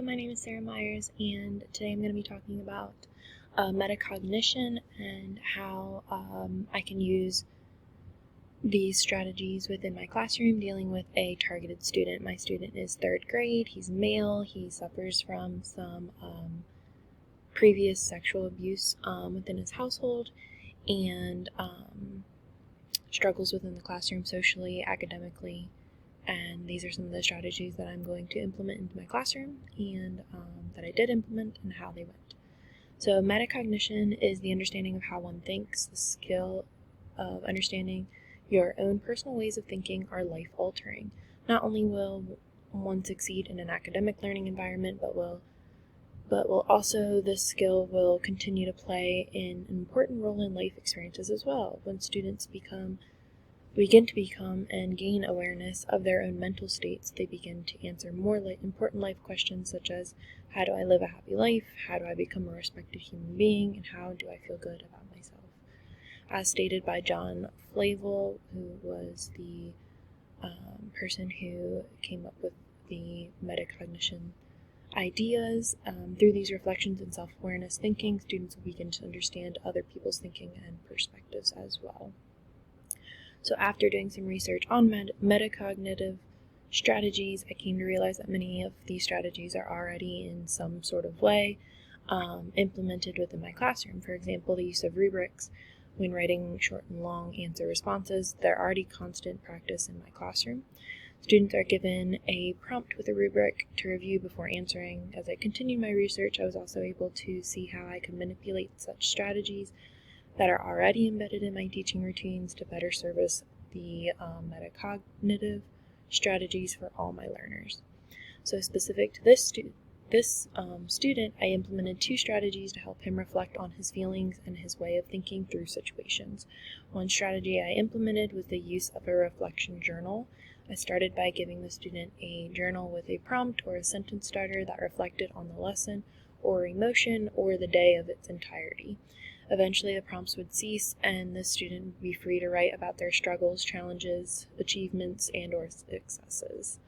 my name is Sarah Myers, and today I'm going to be talking about metacognition and how I can use these strategies within my classroom dealing with a targeted student. My student is 3rd grade, he's male, he suffers from some previous sexual abuse within his household, and struggles within the classroom socially, academically. And these are some of the strategies that I'm going to implement into my classroom and that I did implement and how they went. So metacognition is the understanding of how one thinks. The skill of understanding your own personal ways of thinking are life-altering. Not only will one succeed in an academic learning environment, but will also, this skill will continue to play an important role in life experiences as well. When students begin to become and gain awareness of their own mental states, they begin to answer more important life questions such as, how do I live a happy life? How do I become a respected human being? And how do I feel good about myself? As stated by John Flavel, who was the person who came up with the metacognition ideas, through these reflections and self-awareness thinking, students will begin to understand other people's thinking and perspectives as well. So after doing some research on metacognitive strategies, I came to realize that many of these strategies are already in some sort of way implemented within my classroom. For example, the use of rubrics when writing short and long answer responses. They're already constant practice in my classroom. Students are given a prompt with a rubric to review before answering. As I continued my research, I was also able to see how I could manipulate such strategies that are already embedded in my teaching routines to better service the metacognitive strategies for all my learners. So specific to this student, I implemented 2 strategies to help him reflect on his feelings and his way of thinking through situations. One strategy I implemented was the use of a reflection journal. I started by giving the student a journal with a prompt or a sentence starter that reflected on the lesson or emotion or the day of its entirety. Eventually, the prompts would cease, and the student would be free to write about their struggles, challenges, achievements, and/or successes.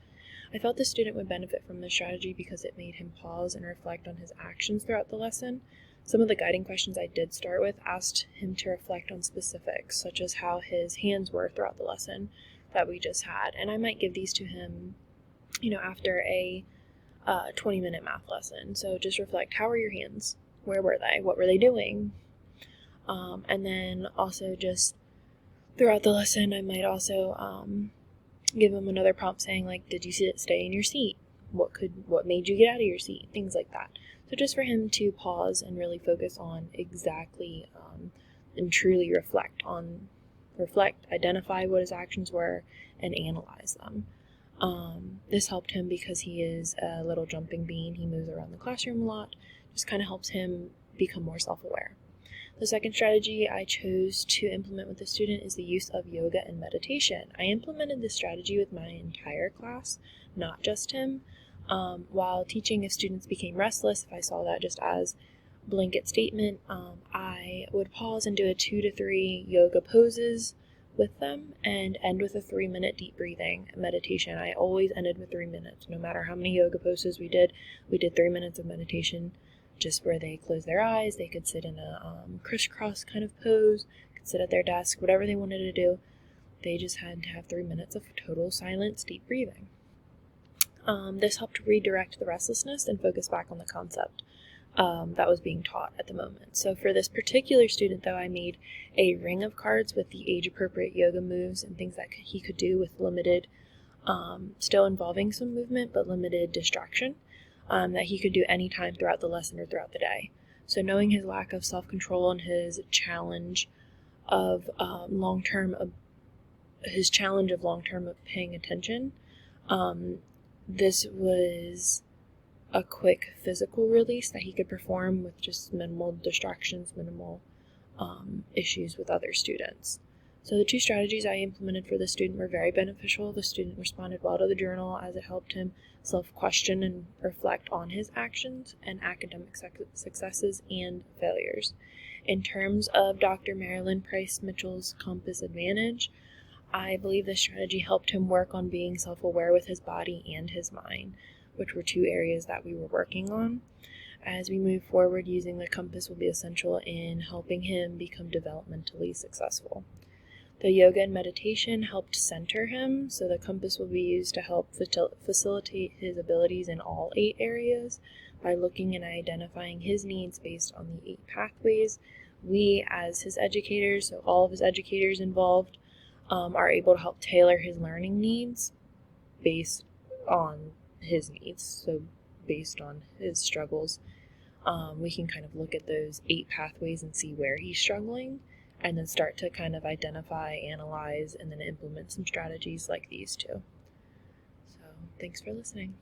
I felt the student would benefit from this strategy because it made him pause and reflect on his actions throughout the lesson. Some of the guiding questions I did start with asked him to reflect on specifics, such as how his hands were throughout the lesson that we just had. And I might give these to him, after a 20-minute math lesson. So just reflect, how were your hands? Where were they? What were they doing? And then also just throughout the lesson, I might also give them another prompt saying, like, did you stay in your seat? What made you get out of your seat? Things like that. So just for him to pause and really focus on exactly and truly reflect, identify what his actions were, and analyze them. This helped him because he is a little jumping bean. He moves around the classroom a lot. Just kind of helps him become more self-aware. The second strategy I chose to implement with the student is the use of yoga and meditation. I implemented this strategy with my entire class, not just him. While teaching, if students became restless, if I saw that just as blanket statement, I would pause and do a 2 to 3 yoga poses with them and end with a 3-minute deep breathing meditation. I always ended with 3 minutes. No matter how many yoga poses we did 3 minutes of meditation, just where they close their eyes. They could sit in a crisscross kind of pose, could sit at their desk, whatever they wanted to do. They just had to have 3 minutes of total silence, deep breathing. This helped redirect the restlessness and focus back on the concept that was being taught at the moment. So for this particular student, though, I made a ring of cards with the age-appropriate yoga moves and things that he could do with limited, still involving some movement, but limited distraction. That he could do any time throughout the lesson or throughout the day. So knowing his lack of self-control and his challenge of long-term paying attention, this was a quick physical release that he could perform with just minimal distractions, minimal issues with other students. So the 2 strategies I implemented for the student were very beneficial. The student responded well to the journal as it helped him self-question and reflect on his actions and academic successes and failures. In terms of Dr. Marilyn Price Mitchell's compass advantage, I believe this strategy helped him work on being self-aware with his body and his mind. which were 2 areas that we were working on. As we move forward, using the compass will be essential in helping him become developmentally successful. The yoga and meditation helped center him, so the compass will be used to help facilitate his abilities in all 8 areas by looking and identifying his needs based on the 8 pathways. We, as his educators, so all of his educators involved, are able to help tailor his learning needs based on his needs, so based on his struggles. We can kind of look at those 8 pathways and see where he's struggling, and then start to kind of identify, analyze, and then implement some strategies like these 2. So thanks for listening.